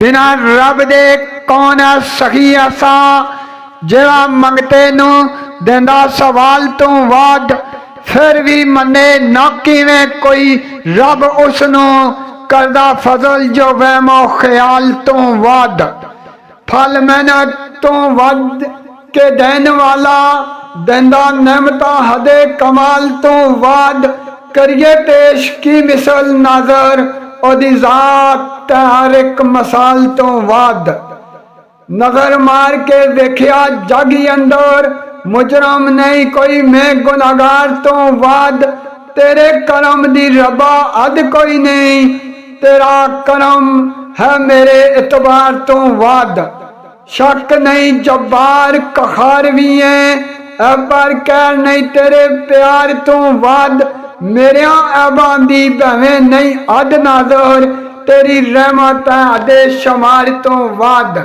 बिना रब दे कौन है सखी ऐसा जिहड़ा मंगते नू देंदा सवाल तो बाद फिर भी मने ना किवें कोई रब उसनू करदा फजल जो वहमो ख्याल तो वद फल मेहनत तो वद के देन वाला देंदा नेमता हदे कमाल तो वद करिए पेश की मिसल नजर ओदी जात हर एक मसाल तो वद नजर मार के देखिया जग अंदर मुजरम नहीं कोई मैं गुनाहगार तो वद तेरे करम दी रबा अद कोई नहीं तेरा करम है मेरे एतबार तो वद शक नहीं जब्बार कहार भी है पर कह नहीं तेरे प्यार तो वद मेरे ऐबां दी भवें नहीं अद नाज़र तेरी रहमत है अदे शमार तो वद।